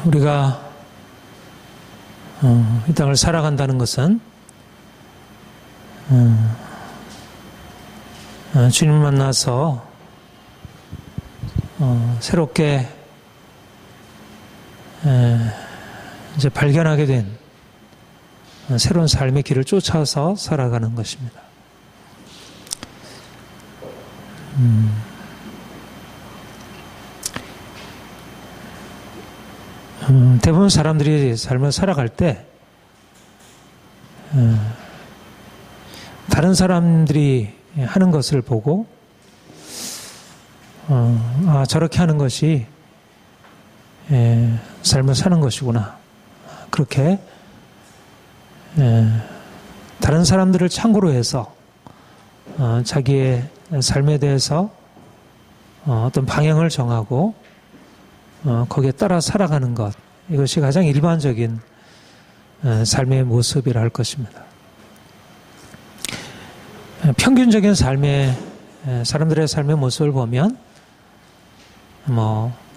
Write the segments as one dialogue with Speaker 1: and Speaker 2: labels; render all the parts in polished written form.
Speaker 1: 우리가 이 땅을 살아간다는 것은 주님을 만나서 새롭게 이제 발견하게 된 새로운 삶의 길을 쫓아서 살아가는 것입니다. 대부분 사람들이 삶을 살아갈 때 다른 사람들이 하는 것을 보고 저렇게 하는 것이 삶을 사는 것이구나. 그렇게 다른 사람들을 참고로 해서 자기의 삶에 대해서 어떤 방향을 정하고 거기에 따라 살아가는 것, 이것이 가장 일반적인 삶의 모습이라 할 것입니다. 평균적인 사람들의 삶의 모습을 보면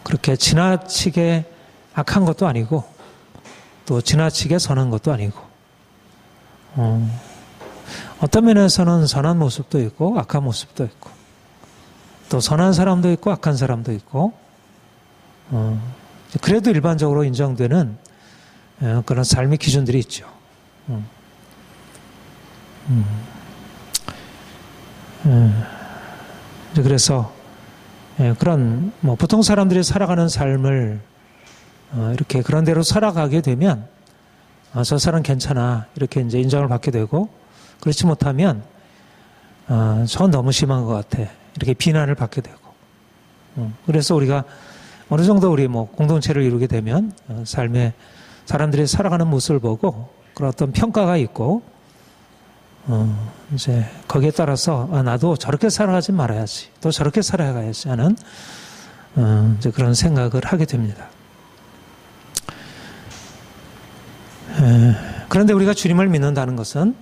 Speaker 1: 그렇게 지나치게 악한 것도 아니고 또 지나치게 선한 것도 아니고 어떤 면에서는 선한 모습도 있고 악한 모습도 있고 또 선한 사람도 있고 악한 사람도 있고 그래도 일반적으로 인정되는 그런 삶의 기준들이 있죠. 그래서 그런 보통 사람들이 살아가는 삶을 이렇게 그런 대로 살아가게 되면 저 사람 괜찮아 이렇게 이제 인정을 받게 되고, 그렇지 못하면 저건 너무 심한 것 같아 이렇게 비난을 받게 되고, 그래서 우리가 어느 정도 우리 공동체를 이루게 되면 삶에 사람들이 살아가는 모습을 보고 그런 어떤 평가가 있고 이제 거기에 따라서 나도 저렇게 살아가지 말아야지, 또 저렇게 살아가야지 하는 이제 그런 생각을 하게 됩니다. 그런데 우리가 주님을 믿는다는 것은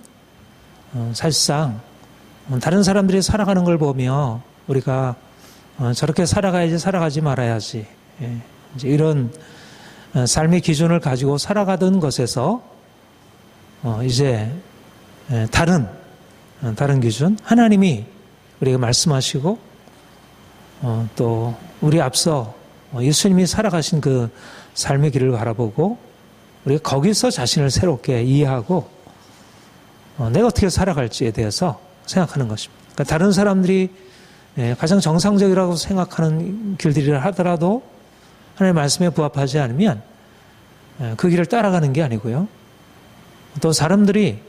Speaker 1: 사실상 다른 사람들이 살아가는 걸 보며 우리가 저렇게 살아가야지, 살아가지 말아야지, 이제 이런 삶의 기준을 가지고 살아가던 것에서 이제 다른 기준, 하나님이 우리에게 말씀하시고 또 우리 앞서 예수님이 살아가신 그 삶의 길을 바라보고 우리가 거기서 자신을 새롭게 이해하고 내가 어떻게 살아갈지에 대해서 생각하는 것입니다. 그러니까 다른 사람들이 가장 정상적이라고 생각하는 길들이라 하더라도 하나님의 말씀에 부합하지 않으면 그 길을 따라가는 게 아니고요. 또 사람들이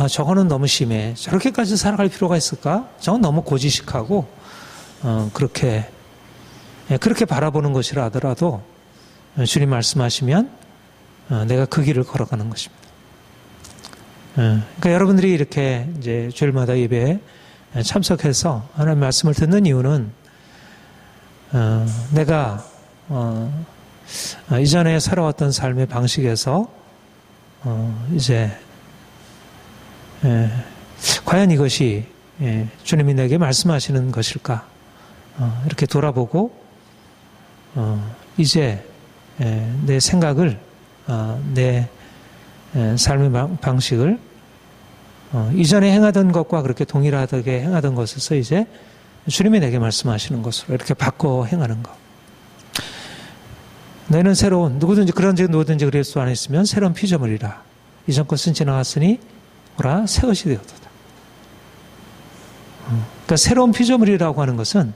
Speaker 1: 저거는 너무 심해, 저렇게까지 살아갈 필요가 있을까? 저건 너무 고지식하고 그렇게 바라보는 것이라 하더라도 주님 말씀하시면 내가 그 길을 걸어가는 것입니다. 그러니까 여러분들이 이렇게 이제 주일마다 예배에 참석해서 하나님 말씀을 듣는 이유는 내가 이전에 살아왔던 삶의 방식에서 이제 과연 이것이 주님이 내게 말씀하시는 것일까 이렇게 돌아보고 이제 내 생각을 내 삶의 방식을 이전에 행하던 것과 그렇게 동일하게 행하던 것에서 이제 주님이 내게 말씀하시는 것으로 이렇게 바꿔 행하는 것. 너희는 새로운, 누구든지 그럴 수 안에 있으면 새로운 피조물이라. 이전 것은 지나갔으니 오라 새 것이 되었도다. 그러니까 새로운 피조물이라고 하는 것은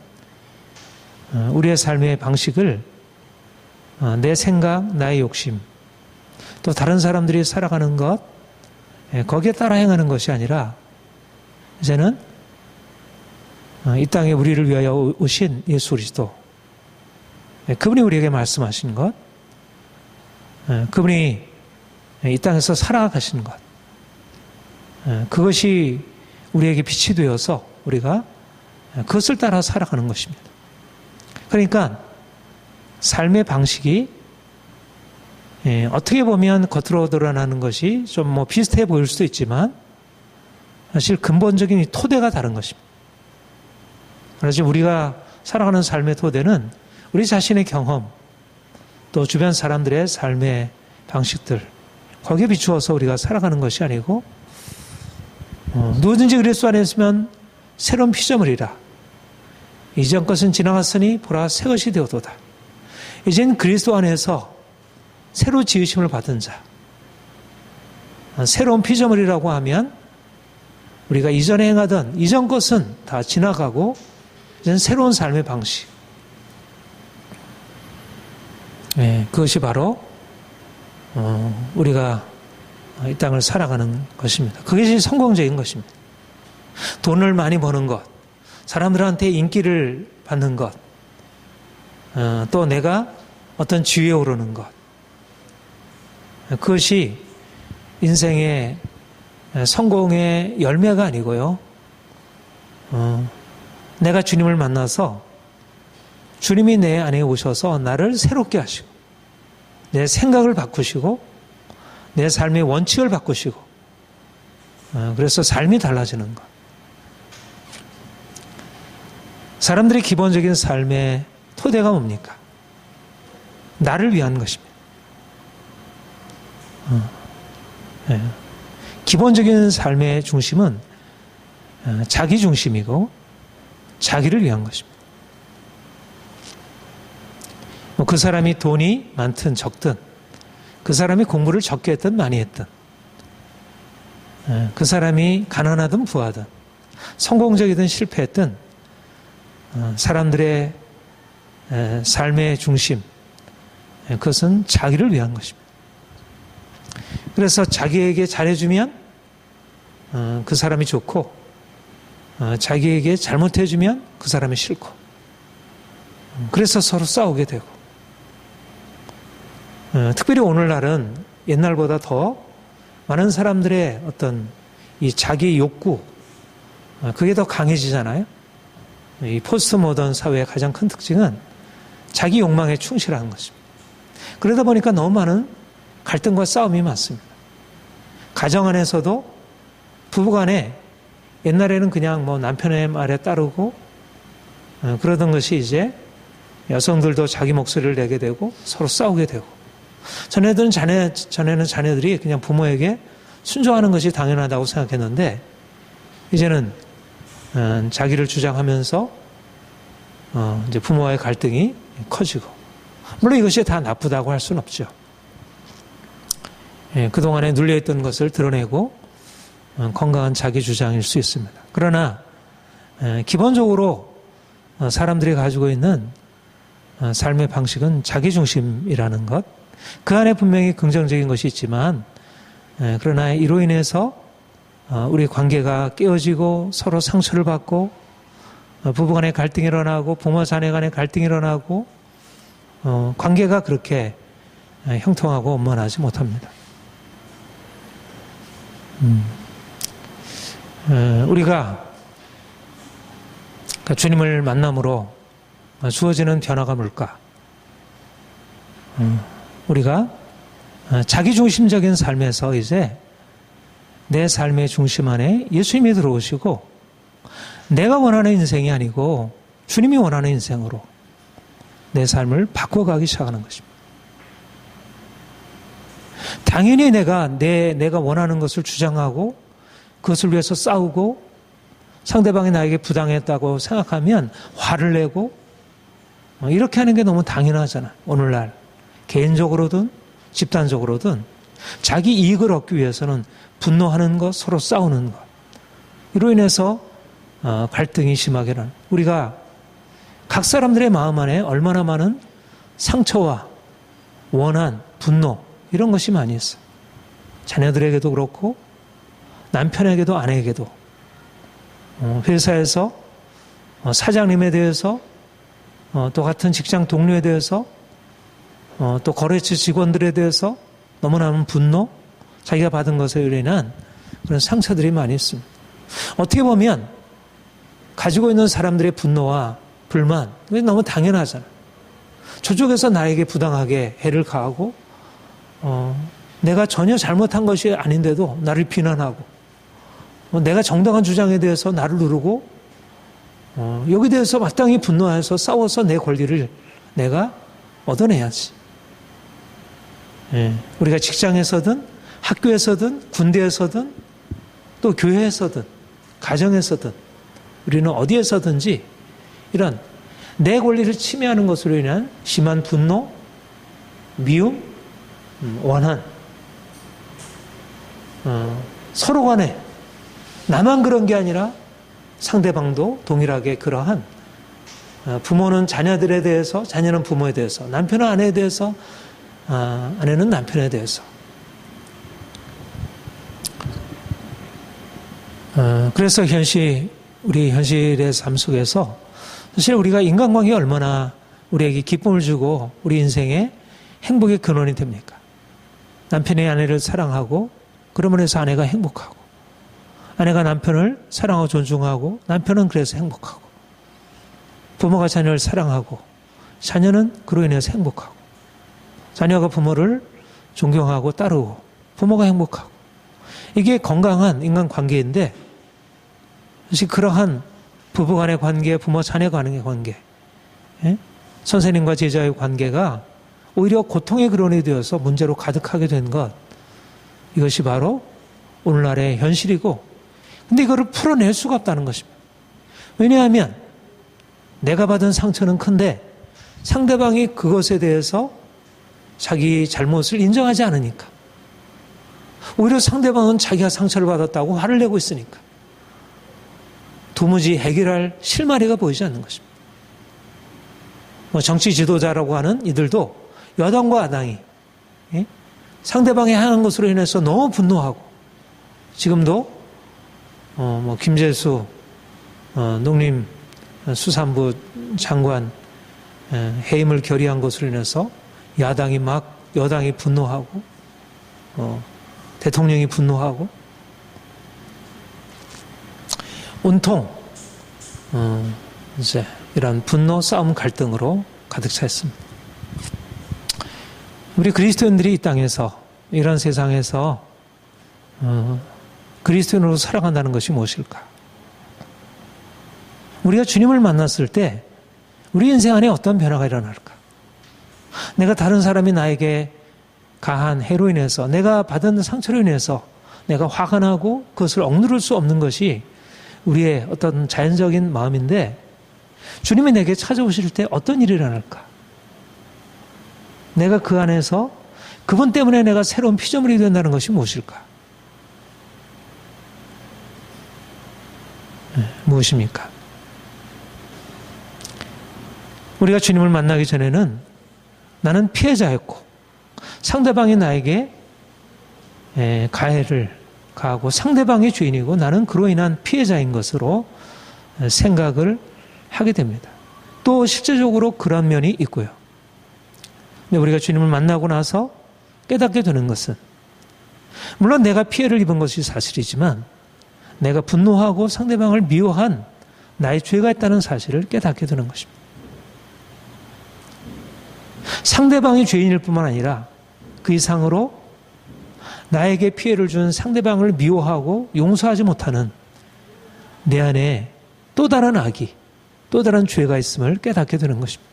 Speaker 1: 우리의 삶의 방식을 내 생각, 나의 욕심, 또 다른 사람들이 살아가는 것, 거기에 따라 행하는 것이 아니라 이제는 이 땅에 우리를 위하여 오신 예수 그리스도, 그분이 우리에게 말씀하신 것, 그분이 이 땅에서 살아가신 것, 그것이 우리에게 빛이 되어서 우리가 그것을 따라 살아가는 것입니다. 그러니까 삶의 방식이 어떻게 보면 겉으로 드러나는 것이 좀 비슷해 보일 수도 있지만 사실 근본적인 이 토대가 다른 것입니다. 그래서 우리가 살아가는 삶의 토대는 우리 자신의 경험, 또 주변 사람들의 삶의 방식들, 거기에 비추어서 우리가 살아가는 것이 아니고 누구든지 그리스도 안에 있으면 새로운 피조물이라. 이전 것은 지나갔으니 보라 새 것이 되어도다. 이젠 그리스도 안에서 새로 지으심을 받은 자. 새로운 피조물이라고 하면 우리가 이전에 행하던 이전 것은 다 지나가고 이젠 새로운 삶의 방식. 그것이 바로 우리가 이 땅을 살아가는 것입니다. 그것이 성공적인 것입니다. 돈을 많이 버는 것, 사람들한테 인기를 받는 것, 또 내가 어떤 지위에 오르는 것, 그것이 인생의 성공의 열매가 아니고요. 내가 주님을 만나서 주님이 내 안에 오셔서 나를 새롭게 하시고 내 생각을 바꾸시고 내 삶의 원칙을 바꾸시고 그래서 삶이 달라지는 것. 사람들의 기본적인 삶의 토대가 뭡니까? 나를 위한 것입니다. 기본적인 삶의 중심은 자기 중심이고 자기를 위한 것입니다. 그 사람이 돈이 많든 적든, 그 사람이 공부를 적게 했든 많이 했든, 그 사람이 가난하든 부하든, 성공적이든 실패했든, 사람들의 삶의 중심, 그것은 자기를 위한 것입니다. 그래서 자기에게 잘해주면 그 사람이 좋고, 자기에게 잘못해주면 그 사람이 싫고, 그래서 서로 싸우게 되고, 특별히 오늘날은 옛날보다 더 많은 사람들의 어떤 이 자기 욕구, 그게 더 강해지잖아요. 이 포스트 모던 사회의 가장 큰 특징은 자기 욕망에 충실한 것입니다. 그러다 보니까 너무 많은 갈등과 싸움이 많습니다. 가정 안에서도 부부간에 옛날에는 그냥 뭐 남편의 말에 따르고 그러던 것이 이제 여성들도 자기 목소리를 내게 되고 서로 싸우게 되고, 전에는 자녀들이 그냥 부모에게 순종하는 것이 당연하다고 생각했는데 이제는 자기를 주장하면서 이제 부모와의 갈등이 커지고, 물론 이것이 다 나쁘다고 할 수는 없죠. 그동안에 눌려있던 것을 드러내고 건강한 자기 주장일 수 있습니다. 그러나 기본적으로 사람들이 가지고 있는 삶의 방식은 자기 중심이라는 것, 그 안에 분명히 긍정적인 것이 있지만 그러나 이로 인해서 우리 관계가 깨어지고 서로 상처를 받고 부부간의 갈등이 일어나고 부모 자녀 간의 갈등이 일어나고 관계가 그렇게 형통하고 원만하지 못합니다. 우리가 주님을 만남으로 주어지는 변화가 뭘까? 우리가 자기중심적인 삶에서 이제 내 삶의 중심 안에 예수님이 들어오시고 내가 원하는 인생이 아니고 주님이 원하는 인생으로 내 삶을 바꿔가기 시작하는 것입니다. 당연히 내가 원하는 것을 주장하고 그것을 위해서 싸우고 상대방이 나에게 부당했다고 생각하면 화를 내고 이렇게 하는 게 너무 당연하잖아. 오늘날 개인적으로든 집단적으로든 자기 이익을 얻기 위해서는 분노하는 것, 서로 싸우는 것, 이로 인해서 갈등이 심하게 일어나는, 우리가 각 사람들의 마음 안에 얼마나 많은 상처와 원한, 분노 이런 것이 많이 있어요. 자녀들에게도 그렇고 남편에게도 아내에게도, 회사에서 사장님에 대해서, 또 같은 직장 동료에 대해서, 또 거래처 직원들에 대해서 너무나 많은 분노, 자기가 받은 것에 인한 그런 상처들이 많이 있습니다. 어떻게 보면 가지고 있는 사람들의 분노와 불만, 그게 너무 당연하잖아요. 저쪽에서 나에게 부당하게 해를 가하고 내가 전혀 잘못한 것이 아닌데도 나를 비난하고 내가 정당한 주장에 대해서 나를 누르고 여기에 대해서 마땅히 분노해서 싸워서 내 권리를 내가 얻어내야지. 우리가 직장에서든 학교에서든 군대에서든 또 교회에서든 가정에서든 우리는 어디에서든지 이런 내 권리를 침해하는 것으로 인한 심한 분노, 미움, 원한, 서로 간에 나만 그런 게 아니라 상대방도 동일하게 그러한 부모는 자녀들에 대해서, 자녀는 부모에 대해서, 남편은 아내에 대해서, 아내는 남편에 대해서. 그래서 우리 현실의 삶 속에서 사실 우리가 인간관계가 얼마나 우리에게 기쁨을 주고 우리 인생의 행복의 근원이 됩니까? 남편이 아내를 사랑하고 그러면 해서 아내가 행복하고, 아내가 남편을 사랑하고 존중하고 남편은 그래서 행복하고, 부모가 자녀를 사랑하고 자녀는 그로 인해서 행복하고, 자녀가 부모를 존경하고 따르고 부모가 행복하고, 이게 건강한 인간관계인데 사실 그러한 부부간의 관계, 부모 자녀 간의 관계, 선생님과 제자의 관계가 오히려 고통의 근원이 되어서 문제로 가득하게 된 것, 이것이 바로 오늘날의 현실이고, 근데 이거를 풀어낼 수가 없다는 것입니다. 왜냐하면 내가 받은 상처는 큰데 상대방이 그것에 대해서 자기 잘못을 인정하지 않으니까, 오히려 상대방은 자기가 상처를 받았다고 화를 내고 있으니까 도무지 해결할 실마리가 보이지 않는 것입니다. 정치 지도자라고 하는 이들도 여당과 야당이 상대방이 향한 것으로 인해서 너무 분노하고, 지금도 김재수 농림수산부 장관 해임을 결의한 것으로 인해서 여당이 분노하고, 대통령이 분노하고, 온통 이제 이런 분노, 싸움, 갈등으로 가득 차 있습니다. 우리 그리스도인들이 이 땅에서, 이런 세상에서 그리스도인으로 살아간다는 것이 무엇일까? 우리가 주님을 만났을 때 우리 인생 안에 어떤 변화가 일어날까? 내가 다른 사람이 나에게 가한 해로 인해서, 내가 받은 상처로 인해서 내가 화가 나고 그것을 억누를 수 없는 것이 우리의 어떤 자연적인 마음인데, 주님이 내게 찾아오실 때 어떤 일이 일어날까? 내가 그 안에서 그분 때문에 내가 새로운 피조물이 된다는 것이 무엇일까? 무엇입니까? 우리가 주님을 만나기 전에는 나는 피해자였고, 상대방이 나에게 가해를 가하고 상대방이 죄인이고 나는 그로 인한 피해자인 것으로 생각을 하게 됩니다. 또 실제적으로 그런 면이 있고요. 근데 우리가 주님을 만나고 나서 깨닫게 되는 것은, 물론 내가 피해를 입은 것이 사실이지만 내가 분노하고 상대방을 미워한 나의 죄가 있다는 사실을 깨닫게 되는 것입니다. 상대방이 죄인일 뿐만 아니라 그 이상으로 나에게 피해를 준 상대방을 미워하고 용서하지 못하는 내 안에 또 다른 악이, 또 다른 죄가 있음을 깨닫게 되는 것입니다.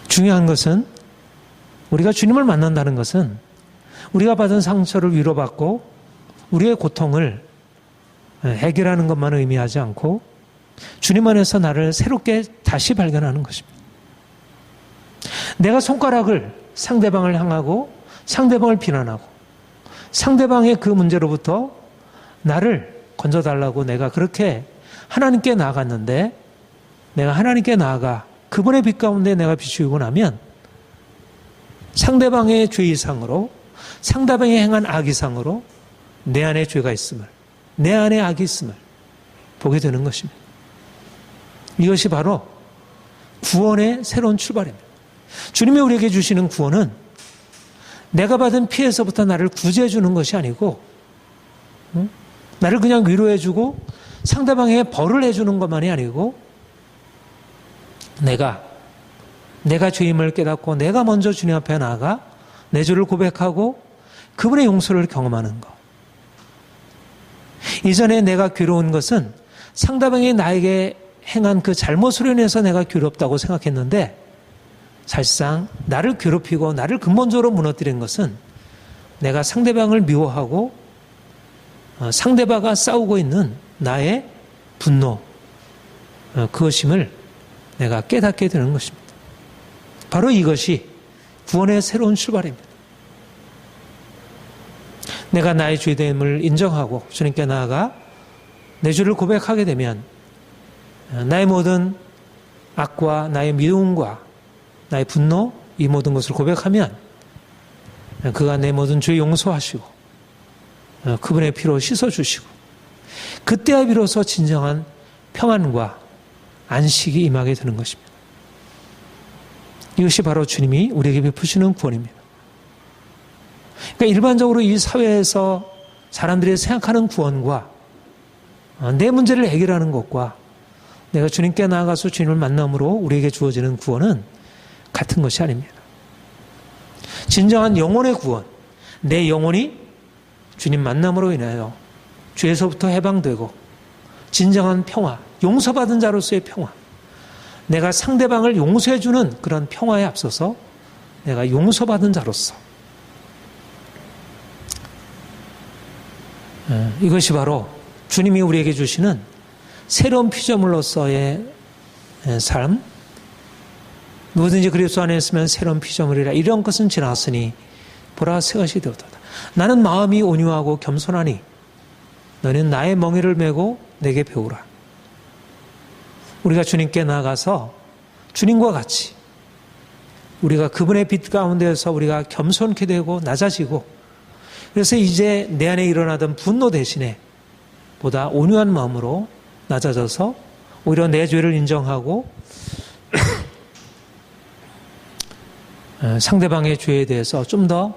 Speaker 1: 중요한 것은, 우리가 주님을 만난다는 것은 우리가 받은 상처를 위로받고 우리의 고통을 해결하는 것만 의미하지 않고 주님 안에서 나를 새롭게 다시 발견하는 것입니다. 내가 손가락을 상대방을 향하고 상대방을 비난하고 상대방의 그 문제로부터 나를 건져달라고 내가 그렇게 하나님께 나아갔는데, 내가 하나님께 나아가 그분의 빛 가운데 내가 비추고 나면 상대방의 죄 이상으로, 상대방이 행한 악 이상으로 내 안에 죄가 있음을, 내 안에 악이 있음을 보게 되는 것입니다. 이것이 바로 구원의 새로운 출발입니다. 주님이 우리에게 주시는 구원은 내가 받은 피해에서부터 나를 구제해 주는 것이 아니고, 나를 그냥 위로해 주고 상대방에게 벌을 해 주는 것만이 아니고, 내가 죄임을 깨닫고 내가 먼저 주님 앞에 나아가 내 죄를 고백하고 그분의 용서를 경험하는 것. 이전에 내가 괴로운 것은 상대방이 나에게 행한 그 잘못으로 인해서 내가 괴롭다고 생각했는데, 사실상 나를 괴롭히고 나를 근본적으로 무너뜨린 것은 내가 상대방을 미워하고 상대방과 싸우고 있는 나의 분노, 그것임을 내가 깨닫게 되는 것입니다. 바로 이것이 구원의 새로운 출발입니다. 내가 나의 죄됨을 인정하고 주님께 나아가 내 죄를 고백하게 되면 나의 모든 악과 나의 미움과 나의 분노, 이 모든 것을 고백하면 그가 내 모든 죄 용서하시고 그분의 피로 씻어주시고 그때야 비로소 진정한 평안과 안식이 임하게 되는 것입니다. 이것이 바로 주님이 우리에게 베푸시는 구원입니다. 그러니까 일반적으로 이 사회에서 사람들이 생각하는 구원과 내 문제를 해결하는 것과 내가 주님께 나아가서 주님을 만남으로 우리에게 주어지는 구원은 같은 것이 아닙니다. 진정한 영혼의 구원, 내 영혼이 주님 만남으로 인하여 죄에서부터 해방되고 진정한 평화, 용서받은 자로서의 평화, 내가 상대방을 용서해주는 그런 평화에 앞서서 내가 용서받은 자로서 이것이 바로 주님이 우리에게 주시는 새로운 피조물로서의 삶, 누구든지 그리스도 안에 있으면 새로운 피조물이라 이런 것은 지났으니 보라 새 것이 되었다. 나는 마음이 온유하고 겸손하니 너는 나의 멍에를 메고 내게 배우라. 우리가 주님께 나아가서 주님과 같이 우리가 그분의 빛 가운데서 우리가 겸손케 되고 낮아지고 그래서 이제 내 안에 일어나던 분노 대신에 보다 온유한 마음으로 낮아져서 오히려 내 죄를 인정하고 상대방의 죄에 대해서 좀 더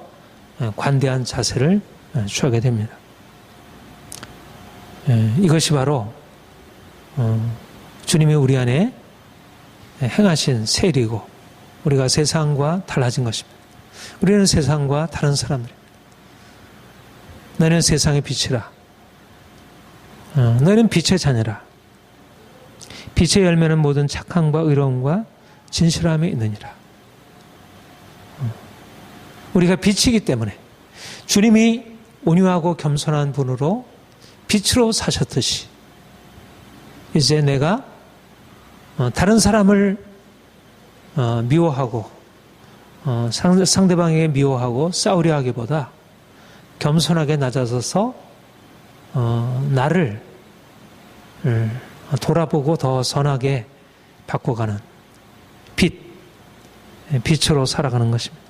Speaker 1: 관대한 자세를 취하게 됩니다. 이것이 바로 주님이 우리 안에 행하신 새 일이고 우리가 세상과 달라진 것입니다. 우리는 세상과 다른 사람들입니다. 너는 세상의 빛이라. 너는 빛의 자녀라. 빛의 열매는 모든 착함과 의로움과 진실함이 있느니라. 우리가 빛이기 때문에 주님이 온유하고 겸손한 분으로 빛으로 사셨듯이 이제 내가 다른 사람을 미워하고 상대방에게 미워하고 싸우려 하기보다 겸손하게 낮아서서 나를 돌아보고 더 선하게 바꿔가는 빛으로 살아가는 것입니다.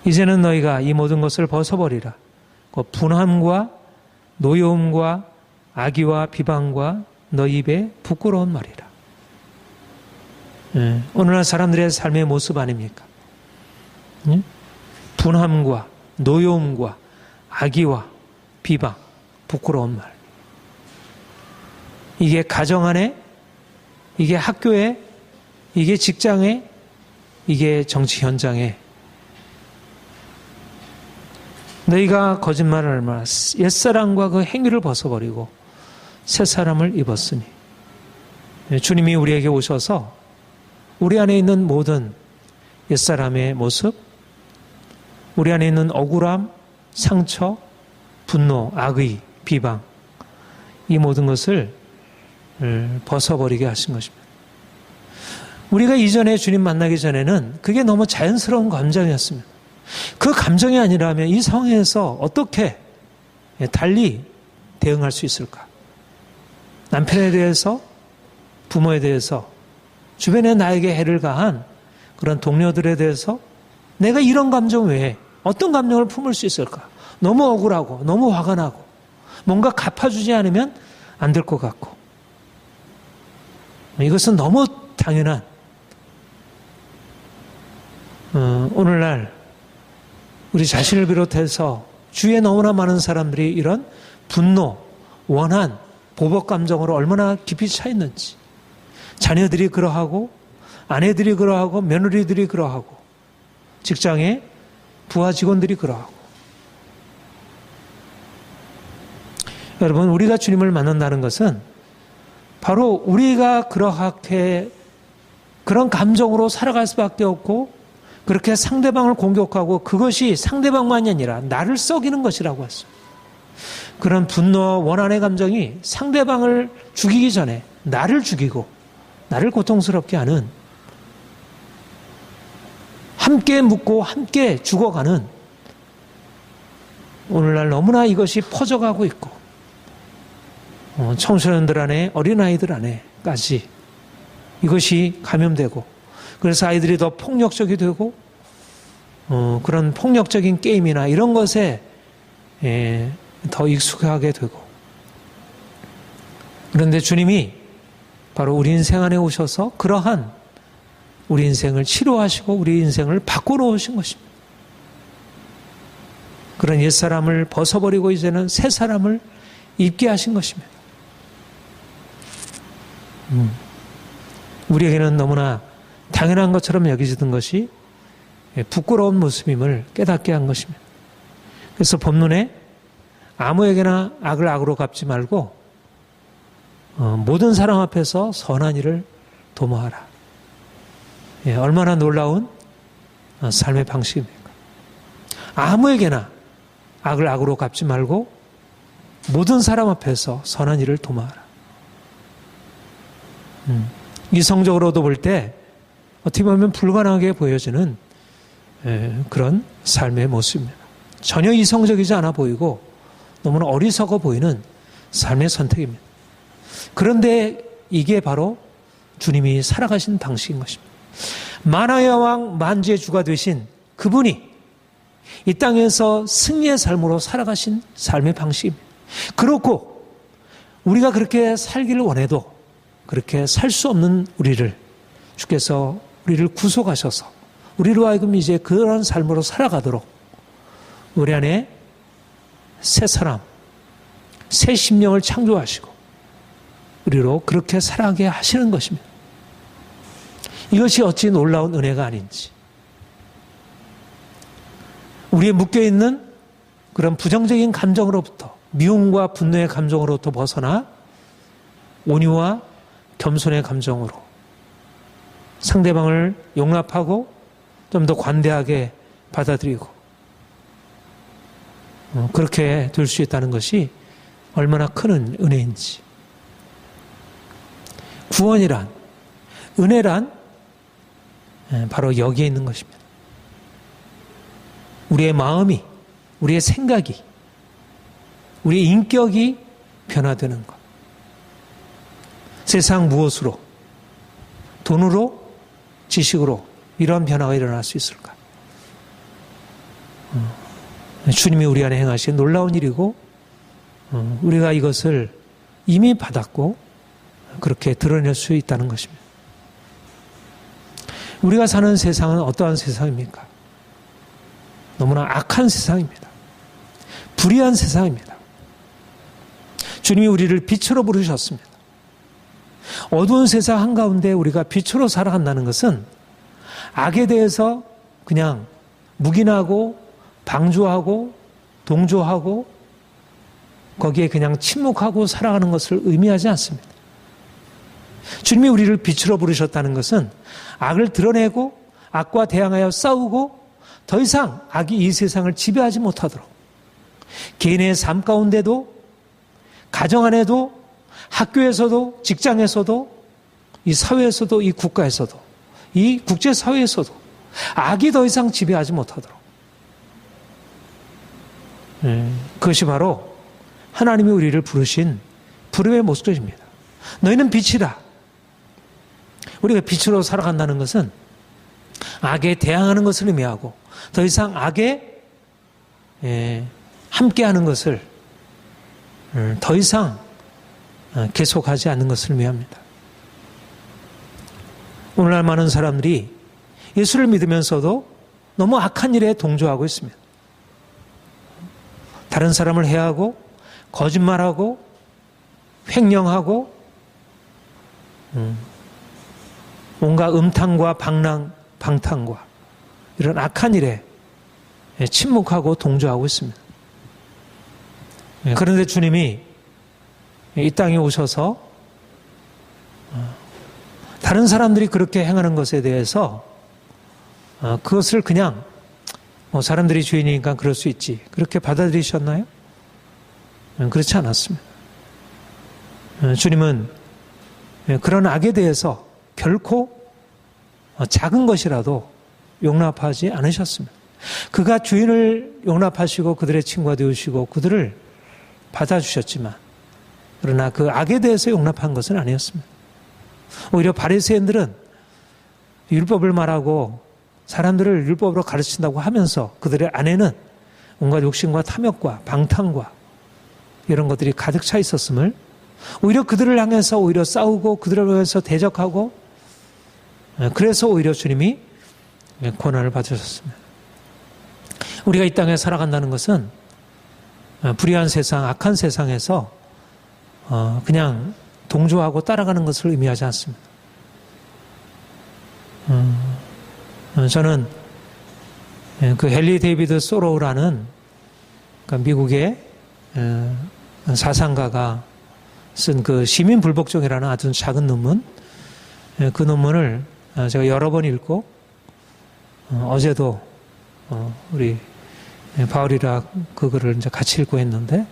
Speaker 1: 이제는 너희가 이 모든 것을 벗어버리라. 분함과 노여움과 악의와 비방과 너희 입에 부끄러운 말이라. 오늘날 사람들의 삶의 모습 아닙니까? 분함과 노여움과 악의와 비방, 부끄러운 말. 이게 가정 안에, 이게 학교에, 이게 직장에, 이게 정치 현장에 너희가 거짓말을 얼마나 옛사람과 그 행위를 벗어버리고 새사람을 입었으니 주님이 우리에게 오셔서 우리 안에 있는 모든 옛사람의 모습, 우리 안에 있는 억울함, 상처, 분노, 악의, 비방 이 모든 것을 벗어버리게 하신 것입니다. 우리가 이전에 주님 만나기 전에는 그게 너무 자연스러운 감정이었습니다. 그 감정이 아니라면 이 상황에서 어떻게 달리 대응할 수 있을까? 남편에 대해서, 부모에 대해서, 주변에 나에게 해를 가한 그런 동료들에 대해서 내가 이런 감정 외에 어떤 감정을 품을 수 있을까? 너무 억울하고 너무 화가 나고 뭔가 갚아주지 않으면 안 될 것 같고 이것은 너무 당연한 오늘날 우리 자신을 비롯해서 주위에 너무나 많은 사람들이 이런 분노, 원한, 보복 감정으로 얼마나 깊이 차 있는지 자녀들이 그러하고 아내들이 그러하고 며느리들이 그러하고 직장에 부하 직원들이 그러하고 여러분 우리가 주님을 만난다는 것은 바로 우리가 그러하게 그런 감정으로 살아갈 수밖에 없고 그렇게 상대방을 공격하고 그것이 상대방만이 아니라 나를 썩이는 것이라고 했어요. 그런 분노와 원한의 감정이 상대방을 죽이기 전에 나를 죽이고 나를 고통스럽게 하는, 함께 묻고 함께 죽어가는, 오늘날 너무나 이것이 퍼져가고 있고 청소년들 안에, 어린아이들 안에까지 이것이 감염되고, 그래서 아이들이 더 폭력적이 되고 그런 폭력적인 게임이나 이런 것에 더 익숙하게 되고. 그런데 주님이 바로 우리 인생 안에 오셔서 그러한 우리 인생을 치료하시고 우리 인생을 바꿔놓으신 것입니다. 그런 옛사람을 벗어버리고 이제는 새 사람을 입게 하신 것입니다. 우리에게는 너무나 당연한 것처럼 여기지던 것이 부끄러운 모습임을 깨닫게 한 것입니다. 그래서 본문에 아무에게나 악을 악으로 갚지 말고 모든 사람 앞에서 선한 일을 도모하라. 얼마나 놀라운 삶의 방식입니까? 아무에게나 악을 악으로 갚지 말고 모든 사람 앞에서 선한 일을 도모하라. 이성적으로도 볼 때 어떻게 보면 불가능하게 보여지는 그런 삶의 모습입니다. 전혀 이성적이지 않아 보이고 너무나 어리석어 보이는 삶의 선택입니다. 그런데 이게 바로 주님이 살아가신 방식인 것입니다. 만화의 왕 만주의 주가 되신 그분이 이 땅에서 승리의 삶으로 살아가신 삶의 방식입니다. 그렇고 우리가 그렇게 살기를 원해도 그렇게 살 수 없는 우리를 주께서 우리를 구속하셔서 우리로 하여금 이제 그런 삶으로 살아가도록 우리 안에 새 사람, 새 심령을 창조하시고 우리로 그렇게 살아가게 하시는 것입니다. 이것이 어찌 놀라운 은혜가 아닌지. 우리의 묶여있는 그런 부정적인 감정으로부터, 미움과 분노의 감정으로부터 벗어나 온유와 겸손의 감정으로 상대방을 용납하고 좀 더 관대하게 받아들이고 그렇게 될 수 있다는 것이 얼마나 큰 은혜인지. 구원이란, 은혜란 바로 여기에 있는 것입니다. 우리의 마음이, 우리의 생각이, 우리의 인격이 변화되는 것. 세상 무엇으로, 돈으로, 지식으로 이런 변화가 일어날 수 있을까? 주님이 우리 안에 행하신 놀라운 일이고 우리가 이것을 이미 받았고 그렇게 드러낼 수 있다는 것입니다. 우리가 사는 세상은 어떠한 세상입니까? 너무나 악한 세상입니다. 불의한 세상입니다. 주님이 우리를 빛으로 부르셨습니다. 어두운 세상 한가운데 우리가 빛으로 살아간다는 것은 악에 대해서 그냥 묵인하고 방조하고 동조하고 거기에 그냥 침묵하고 살아가는 것을 의미하지 않습니다. 주님이 우리를 빛으로 부르셨다는 것은 악을 드러내고 악과 대항하여 싸우고 더 이상 악이 이 세상을 지배하지 못하도록 개인의 삶 가운데도 가정 안에도 학교에서도 직장에서도 이 사회에서도 이 국가에서도 이 국제사회에서도 악이 더 이상 지배하지 못하도록 그것이 바로 하나님이 우리를 부르신 부름의 목적입니다. 너희는 빛이다. 우리가 빛으로 살아간다는 것은 악에 대항하는 것을 의미하고 더 이상 악에 함께하는 것을 더 이상 계속하지 않는 것을 의미합니다. 오늘날 많은 사람들이 예수를 믿으면서도 너무 악한 일에 동조하고 있습니다. 다른 사람을 해하고 거짓말하고 횡령하고 온갖 음탕과 방탕과 이런 악한 일에 침묵하고 동조하고 있습니다. 그런데 주님이 이 땅에 오셔서 다른 사람들이 그렇게 행하는 것에 대해서 그것을 그냥 사람들이 죄인이니까 그럴 수 있지, 그렇게 받아들이셨나요? 그렇지 않았습니다. 주님은 그런 악에 대해서 결코 작은 것이라도 용납하지 않으셨습니다. 그가 주인을 용납하시고 그들의 친구가 되우시고 그들을 받아주셨지만, 그러나 그 악에 대해서 용납한 것은 아니었습니다. 오히려 바리새인들은 율법을 말하고 사람들을 율법으로 가르친다고 하면서 그들의 안에는 온갖 욕심과 탐욕과 방탕과 이런 것들이 가득 차 있었음을, 오히려 그들을 향해서 오히려 싸우고 그들을 향해서 대적하고, 그래서 오히려 주님이 고난을 받으셨습니다. 우리가 이 땅에 살아간다는 것은 불의한 세상, 악한 세상에서 그냥 동조하고 따라가는 것을 의미하지 않습니다. 저는 그 헨리 데이비드 소로우라는 미국의 사상가가 쓴 그 시민 불복종이라는 아주 작은 논문, 그 논문을 제가 여러 번 읽고 어제도 우리 바울이랑 그거를 이제 같이 읽고 했는데,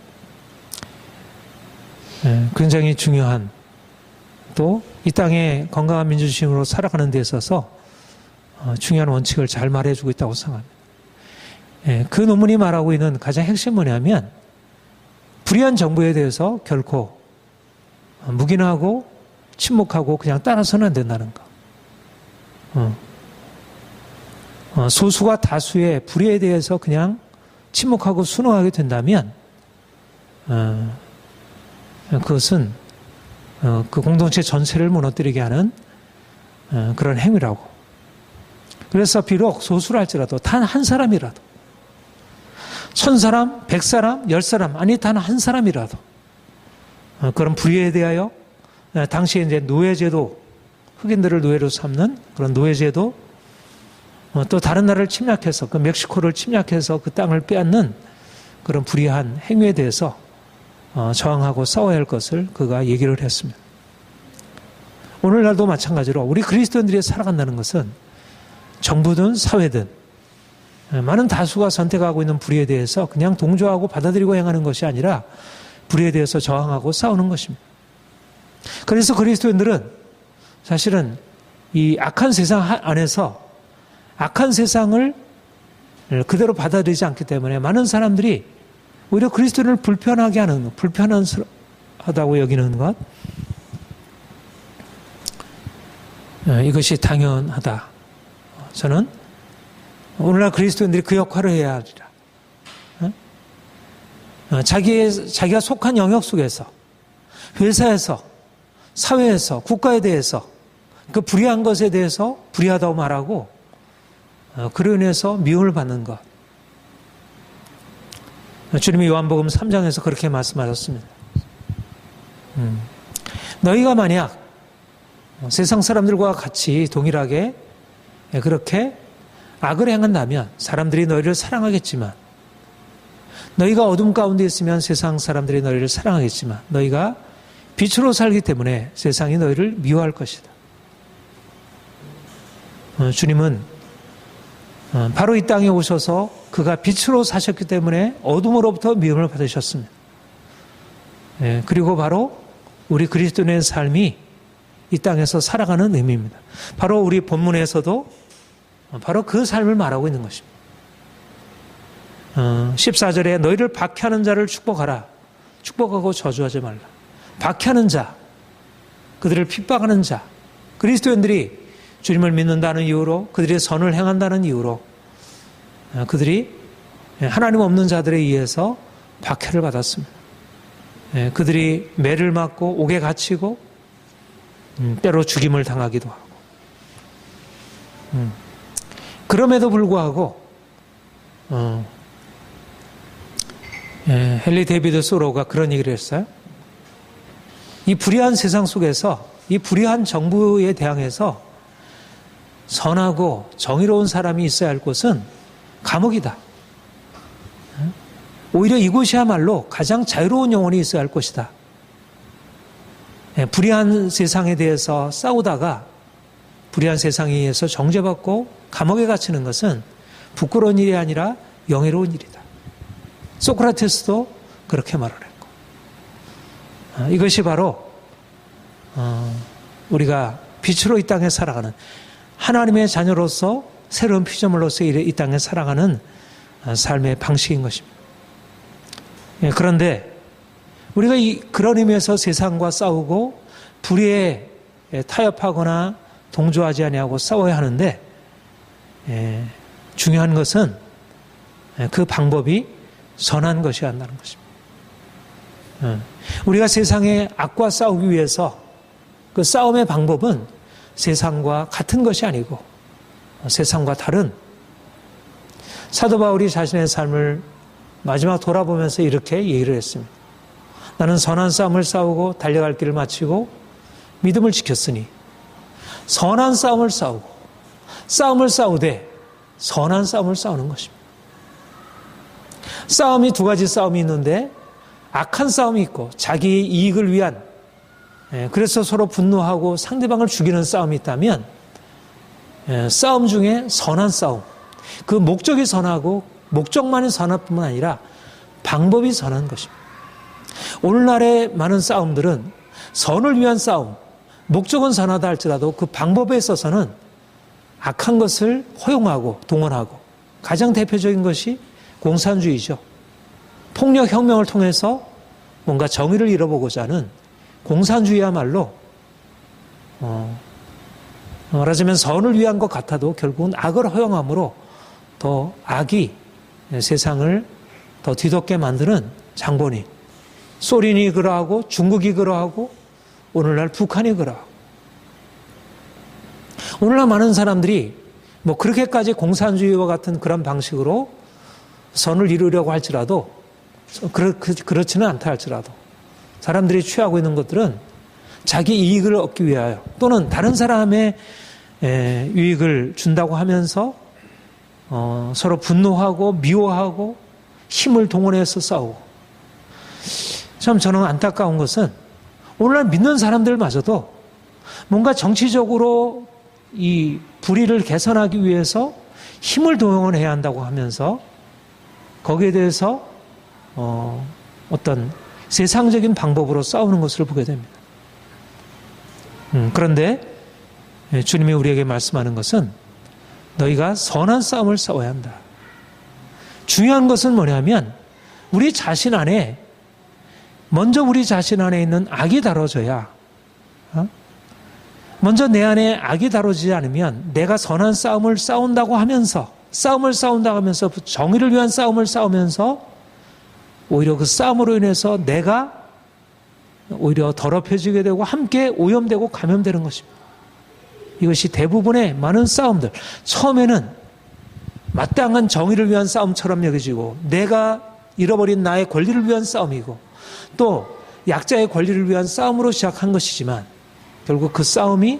Speaker 1: 굉장히 중요한, 또 이 땅에 건강한 민주주의로 살아가는 데 있어서 중요한 원칙을 잘 말해주고 있다고 생각합니다. 그 논문이 말하고 있는 가장 핵심은 뭐냐면, 불의한 정부에 대해서 결코 묵인하고 침묵하고 그냥 따라서는 안 된다는 거. 소수가 다수의 불의에 대해서 그냥 침묵하고 순응하게 된다면 그것은 그 공동체 전체를 무너뜨리게 하는 그런 행위라고. 그래서 비록 소수를 할지라도 단 한 사람이라도, 1000사람, 100사람, 10사람, 아니 단 한 사람이라도 그런 불의에 대하여, 당시에 이제 노예제도, 흑인들을 노예로 삼는 그런 노예제도, 또 다른 나라를 침략해서, 그 멕시코를 침략해서 그 땅을 빼앗는 그런 불의한 행위에 대해서 저항하고 싸워야 할 것을 그가 얘기를 했습니다. 오늘날도 마찬가지로 우리 그리스도인들이 살아간다는 것은 정부든 사회든 많은 다수가 선택하고 있는 불의에 대해서 그냥 동조하고 받아들이고 행하는 것이 아니라 불의에 대해서 저항하고 싸우는 것입니다. 그래서 그리스도인들은 사실은 이 악한 세상 안에서 악한 세상을 그대로 받아들이지 않기 때문에 많은 사람들이 오히려 그리스도인을 불편하게 하는 것, 불편하다고 여기는 것, 이것이 당연하다. 저는 오늘날 그리스도인들이 그 역할을 해야 하리라. 자기가 속한 영역 속에서, 회사에서, 사회에서, 국가에 대해서 그 불의한 것에 대해서 불의하다고 말하고, 그로 인해서 미움을 받는 것. 주님이 요한복음 3장에서 그렇게 말씀하셨습니다. 너희가 만약 세상 사람들과 같이 동일하게 그렇게 악을 행한다면 사람들이 너희를 사랑하겠지만, 너희가 어둠 가운데 있으면 세상 사람들이 너희를 사랑하겠지만, 너희가 빛으로 살기 때문에 세상이 너희를 미워할 것이다. 주님은 바로 이 땅에 오셔서 그가 빛으로 사셨기 때문에 어둠으로부터 미움을 받으셨습니다. 그리고 바로 우리 그리스도인의 삶이 이 땅에서 살아가는 의미입니다. 바로 우리 본문에서도 바로 그 삶을 말하고 있는 것입니다. 14절에 너희를 박해하는 자를 축복하라. 축복하고 저주하지 말라. 박해하는 자, 그들을 핍박하는 자, 그리스도인들이 주님을 믿는다는 이유로, 그들이 선을 행한다는 이유로 그들이 하나님 없는 자들에 의해서 박해를 받았습니다. 그들이 매를 맞고 옥에 갇히고 때로 죽임을 당하기도 하고, 그럼에도 불구하고 헨리 데이비드 소로가 그런 얘기를 했어요. 이 불의한 세상 속에서, 이 불의한 정부에 대항해서 선하고 정의로운 사람이 있어야 할 곳은 감옥이다. 오히려 이곳이야말로 가장 자유로운 영혼이 있어야 할 곳이다. 불의한 세상에 대해서 싸우다가 불의한 세상에 의해서 정죄받고 감옥에 갇히는 것은 부끄러운 일이 아니라 영예로운 일이다. 소크라테스도 그렇게 말을 했고, 이것이 바로 우리가 빛으로 이 땅에 살아가는, 하나님의 자녀로서 새로운 피조물로서 이 땅에 살아가는 삶의 방식인 것입니다. 그런데 우리가 그런 의미에서 세상과 싸우고 불의에 타협하거나 동조하지 아니하고 싸워야 하는데, 중요한 것은 그 방법이 선한 것이어야 한다는 것입니다. 우리가 세상의 악과 싸우기 위해서 그 싸움의 방법은 세상과 같은 것이 아니고 세상과 다른, 사도 바울이 자신의 삶을 마지막 돌아보면서 이렇게 얘기를 했습니다. 나는 선한 싸움을 싸우고 달려갈 길을 마치고 믿음을 지켰으니, 선한 싸움을 싸우고 싸움을 싸우되 선한 싸움을 싸우는 것입니다. 싸움이 두 가지 싸움이 있는데, 악한 싸움이 있고 자기의 이익을 위한, 그래서 서로 분노하고 상대방을 죽이는 싸움이 있다면, 싸움 중에 선한 싸움, 그 목적이 선하고 목적만이 선할 뿐만 아니라 방법이 선한 것입니다. 오늘날의 많은 싸움들은 선을 위한 싸움, 목적은 선하다 할지라도 그 방법에 있어서는 악한 것을 허용하고 동원하고, 가장 대표적인 것이 공산주의죠. 폭력 혁명을 통해서 뭔가 정의를 이뤄보고자 하는 공산주의야말로 말하자면 선을 위한 것 같아도 결국은 악을 허용함으로 더 악이 세상을 더 뒤덮게 만드는 장본인, 소련이 그러하고 중국이 그러하고 오늘날 북한이 그러하고, 오늘날 많은 사람들이 뭐 그렇게까지 공산주의와 같은 그런 방식으로 선을 이루려고 할지라도, 그렇지는 않다 할지라도 사람들이 취하고 있는 것들은 자기 이익을 얻기 위하여 또는 다른 사람의 유익을 준다고 하면서 서로 분노하고 미워하고 힘을 동원해서 싸우고, 참 저는 안타까운 것은 오늘날 믿는 사람들마저도 뭔가 정치적으로 이 불의를 개선하기 위해서 힘을 동원해야 한다고 하면서 거기에 대해서 어떤 세상적인 방법으로 싸우는 것을 보게 됩니다. 그런데 주님이 우리에게 말씀하는 것은 너희가 선한 싸움을 싸워야 한다. 중요한 것은 뭐냐면 우리 자신 안에, 먼저 우리 자신 안에 있는 악이 다뤄져야, 먼저 내 안에 악이 다뤄지지 않으면 내가 선한 싸움을 싸운다고 하면서, 정의를 위한 싸움을 싸우면서 오히려 그 싸움으로 인해서 내가 오히려 더럽혀지게 되고 함께 오염되고 감염되는 것입니다. 이것이 대부분의 많은 싸움들, 처음에는 마땅한 정의를 위한 싸움처럼 여겨지고 내가 잃어버린 나의 권리를 위한 싸움이고 또 약자의 권리를 위한 싸움으로 시작한 것이지만 결국 그 싸움이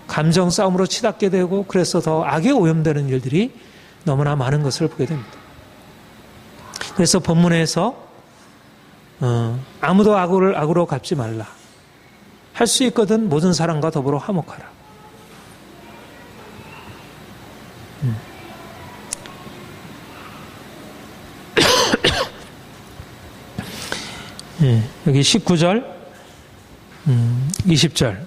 Speaker 1: 감정 싸움으로 치닫게 되고 그래서 더 악에 오염되는 일들이 너무나 많은 것을 보게 됩니다. 그래서 본문에서 아무도 악을 악으로 갚지 말라. 할 수 있거든 모든 사람과 더불어 화목하라. 여기 19절, 20절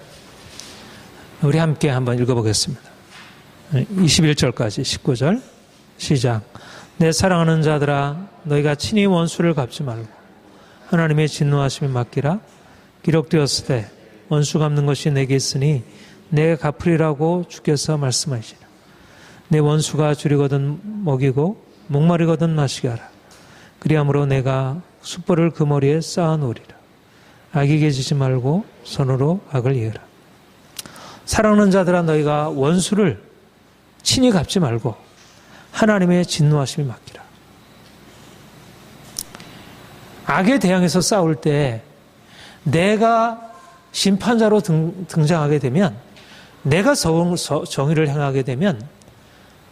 Speaker 1: 우리 함께 한번 읽어보겠습니다. 21절까지 19절 시작. 내 사랑하는 자들아 너희가 친히 원수를 갚지 말고 하나님의 진노하심에 맡기라. 기록되었을 때 원수 갚는 것이 내게 있으니 내가 갚으리라고 주께서 말씀하시라. 내 원수가 줄이거든 먹이고 목마르거든 마시게 하라. 그리함으로 내가 숯불을 그 머리에 쌓아 놓으리라. 악에게 지지 말고 손으로 악을 이으라. 사랑하는 자들아 너희가 원수를 친히 갚지 말고 하나님의 진노하심에 맡기라. 악에 대항해서 싸울 때 내가 심판자로 등장하게 되면, 내가 정의를 행하게 되면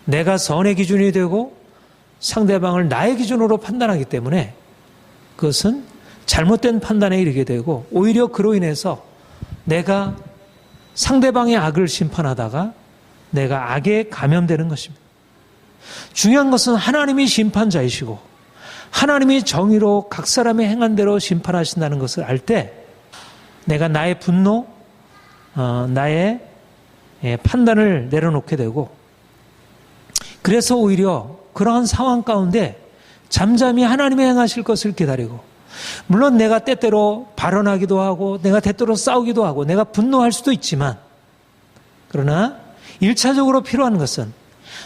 Speaker 1: 내가 선의 기준이 되고 상대방을 나의 기준으로 판단하기 때문에 그것은 잘못된 판단에 이르게 되고 오히려 그로 인해서 내가 상대방의 악을 심판하다가 내가 악에 감염되는 것입니다. 중요한 것은 하나님이 심판자이시고 하나님이 정의로 각 사람의 행한 대로 심판하신다는 것을 알 때 내가 나의 분노, 나의 판단을 내려놓게 되고, 그래서 오히려 그러한 상황 가운데 잠잠히 하나님이 행하실 것을 기다리고, 물론 내가 때때로 발언하기도 하고 내가 때때로 싸우기도 하고 내가 분노할 수도 있지만, 그러나 1차적으로 필요한 것은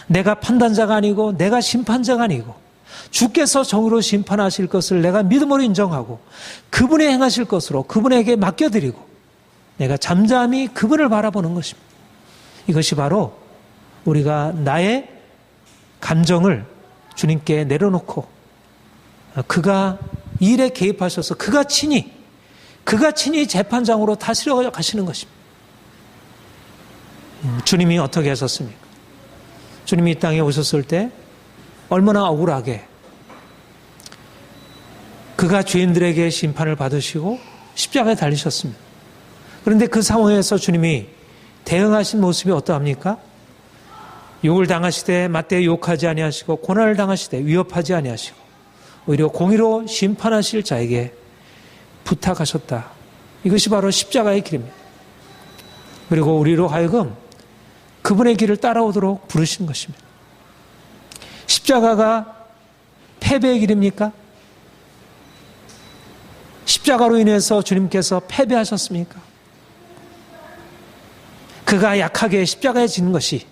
Speaker 1: 내가 판단자가 아니고 내가 심판자가 아니고 주께서 정의로 심판하실 것을 내가 믿음으로 인정하고 그분이 행하실 것으로 그분에게 맡겨드리고 내가 잠잠히 그분을 바라보는 것입니다. 이것이 바로 우리가 나의 감정을 주님께 내려놓고 그가 일에 개입하셔서 그가 친히 재판장으로 다스려 가시는 것입니다. 주님이 어떻게 하셨습니까? 주님이 이 땅에 오셨을 때 얼마나 억울하게 그가 죄인들에게 심판을 받으시고 십자가에 달리셨습니다. 그런데 그 상황에서 주님이 대응하신 모습이 어떠합니까? 욕을 당하시되 맞대 욕하지 아니하시고 고난을 당하시되 위협하지 아니하시고 오히려 공의로 심판하실 자에게 부탁하셨다. 이것이 바로 십자가의 길입니다. 그리고 우리로 하여금 그분의 길을 따라오도록 부르신 것입니다. 십자가가 패배의 길입니까? 십자가로 인해서 주님께서 패배하셨습니까? 그가 약하게 십자가에 지는 것이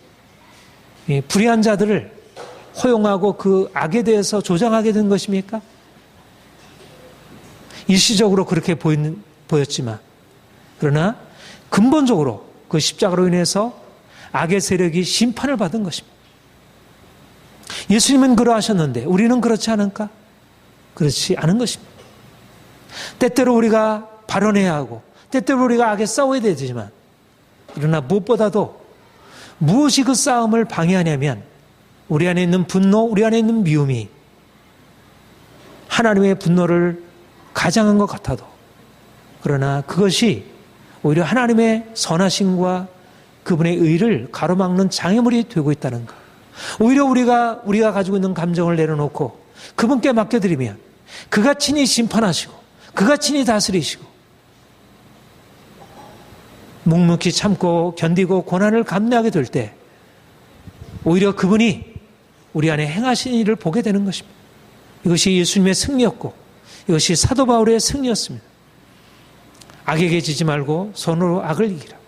Speaker 1: 불의한 자들을 허용하고 그 악에 대해서 조장하게 된 것입니까? 일시적으로 그렇게 보였지만, 그러나 근본적으로 그 십자가로 인해서 악의 세력이 심판을 받은 것입니다. 예수님은 그러하셨는데 우리는 그렇지 않을까? 그렇지 않은 것입니다. 때때로 우리가 발언해야 하고 때때로 우리가 악에 싸워야 되지만, 그러나 무엇보다도 무엇이 그 싸움을 방해하냐면 우리 안에 있는 분노, 우리 안에 있는 미움이 하나님의 분노를 가장한 것 같아도, 그러나 그것이 오히려 하나님의 선하심과 그분의 의를 가로막는 장애물이 되고 있다는 것. 오히려 우리가 가지고 있는 감정을 내려놓고 그분께 맡겨드리면 그가 친히 심판하시고 그가 친히 다스리시고 묵묵히 참고 견디고 고난을 감내하게 될 때 오히려 그분이 우리 안에 행하신 일을 보게 되는 것입니다. 이것이 예수님의 승리였고 이것이 사도 바울의 승리였습니다. 악에게 지지 말고 손으로 악을 이기라.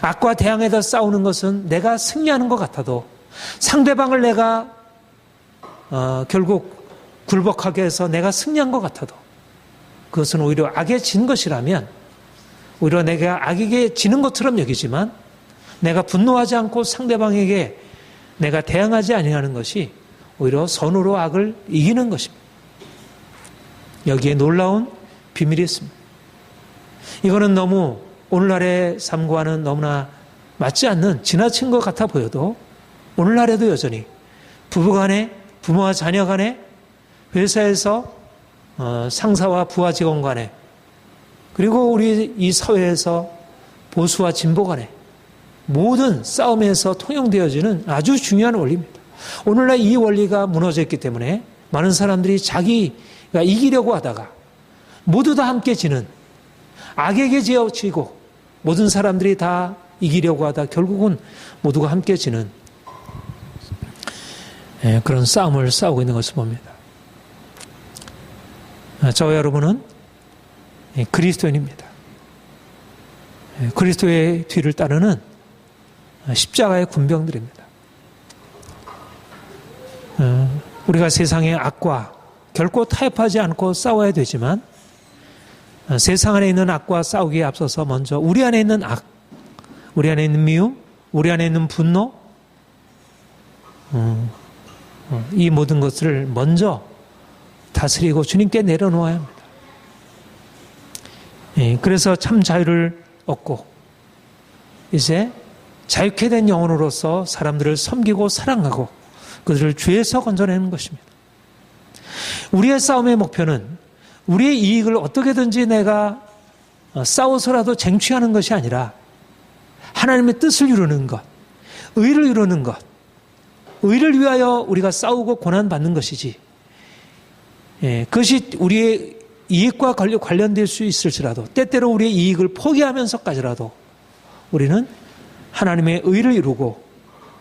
Speaker 1: 악과 대항에다 싸우는 것은 내가 승리하는 것 같아도 상대방을 내가 결국 굴복하게 해서 내가 승리한 것 같아도 그것은 오히려 악에 진 것이라면 오히려 내가 악에게 지는 것처럼 여기지만 내가 분노하지 않고 상대방에게 내가 대항하지 아니하는 것이 오히려 선으로 악을 이기는 것입니다. 여기에 놀라운 비밀이 있습니다. 이거는 너무 오늘날의 삶과는 너무나 맞지 않는 지나친 것 같아 보여도 오늘날에도 여전히 부부간에, 부모와 자녀간에, 회사에서 상사와 부하 직원 간에, 그리고 우리 이 사회에서 보수와 진보 간에 모든 싸움에서 통용되어지는 아주 중요한 원리입니다. 오늘날 이 원리가 무너졌기 때문에 많은 사람들이 자기가 이기려고 하다가 모두 다 함께 지는, 악에게 지어지고 모든 사람들이 다 이기려고 하다 결국은 모두가 함께 지는 그런 싸움을 싸우고 있는 것을 봅니다. 저와 여러분은 그리스도인입니다. 그리스도의 뒤를 따르는 십자가의 군병들입니다. 우리가 세상의 악과 결코 타협하지 않고 싸워야 되지만 세상 안에 있는 악과 싸우기에 앞서서 먼저 우리 안에 있는 악, 우리 안에 있는 미움, 우리 안에 있는 분노, 이 모든 것을 먼저 다스리고 주님께 내려놓아야 합니다. 그래서 참 자유를 얻고 이제 자유케 된 영혼으로서 사람들을 섬기고 사랑하고 그들을 죄에서 건져내는 것입니다. 우리의 싸움의 목표는 우리의 이익을 어떻게든지 내가 싸워서라도 쟁취하는 것이 아니라 하나님의 뜻을 이루는 것, 의를 이루는 것, 의를 위하여 우리가 싸우고 고난받는 것이지, 그것이 우리의 이익과 관련될 수 있을지라도, 때때로 우리의 이익을 포기하면서까지라도 우리는 하나님의 의를 이루고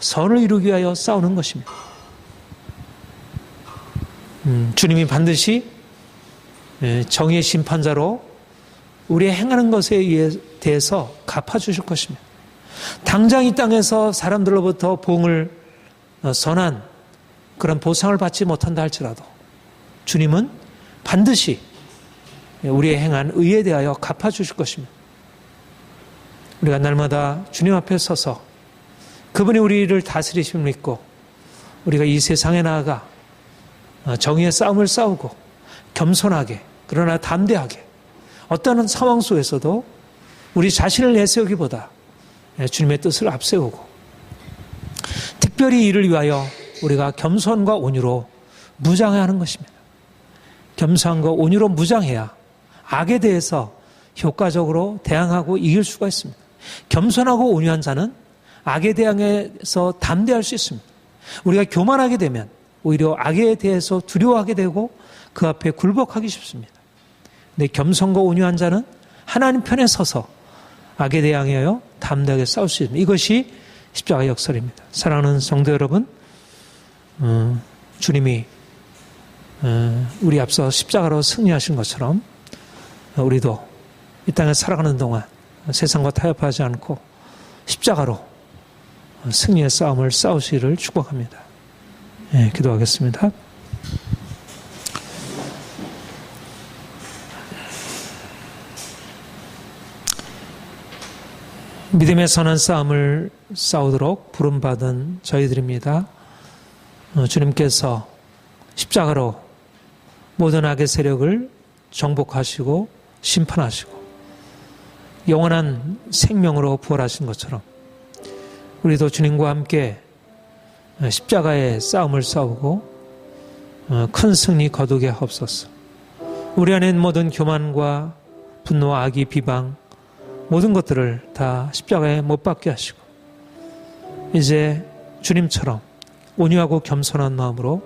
Speaker 1: 선을 이루기 위하여 싸우는 것입니다. 주님이 반드시 정의의 심판자로 우리의 행하는 것에 대해서 갚아주실 것입니다. 당장 이 땅에서 사람들로부터 보응을 선한 그런 보상을 받지 못한다 할지라도 주님은 반드시 우리의 행한 의에 대하여 갚아주실 것입니다. 우리가 날마다 주님 앞에 서서 그분이 우리를 다스리심을 믿고 우리가 이 세상에 나아가 정의의 싸움을 싸우고 겸손하게 그러나 담대하게 어떠한 상황 속에서도 우리 자신을 내세우기보다 주님의 뜻을 앞세우고 특별히 이를 위하여 우리가 겸손과 온유로 무장해야 하는 것입니다. 겸손과 온유로 무장해야 악에 대해서 효과적으로 대항하고 이길 수가 있습니다. 겸손하고 온유한 자는 악에 대항해서 담대할 수 있습니다. 우리가 교만하게 되면 오히려 악에 대해서 두려워하게 되고 그 앞에 굴복하기 쉽습니다. 근데 겸손과 온유한 자는 하나님 편에 서서 악에 대항하여 담대하게 싸울 수 있습니다. 이것이 십자가 역설입니다. 사랑하는 성도 여러분, 주님이 우리 앞서 십자가로 승리하신 것처럼 우리도 이 땅에 살아가는 동안 세상과 타협하지 않고 십자가로 승리의 싸움을 싸우시기를 축복합니다. 기도하겠습니다. 믿음의 선한 싸움을 싸우도록 부름받은 저희들입니다. 주님께서 십자가로 모든 악의 세력을 정복하시고 심판하시고 영원한 생명으로 부활하신 것처럼 우리도 주님과 함께 십자가의 싸움을 싸우고 큰 승리 거두게 하옵소서. 우리 안에 있는 모든 교만과 분노, 악의, 비방 모든 것들을 다 십자가에 못 박게 하시고 이제 주님처럼 온유하고 겸손한 마음으로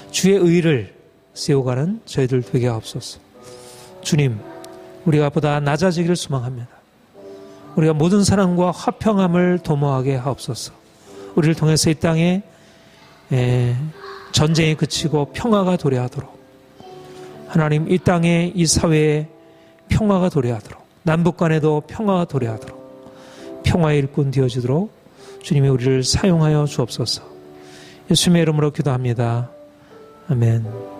Speaker 1: 주의 의를 세워가는 저희들 되게 하옵소서. 주님, 우리가 보다 낮아지기를 소망합니다. 우리가 모든 사람과 화평함을 도모하게 하옵소서. 우리를 통해서 이 땅에 전쟁이 그치고 평화가 도래하도록 하나님, 이 땅에 이 사회에 평화가 도래하도록 남북 간에도 평화가 도래하도록 평화의 일꾼 되어지도록 주님이 우리를 사용하여 주옵소서. 예수님의 이름으로 기도합니다. 아멘.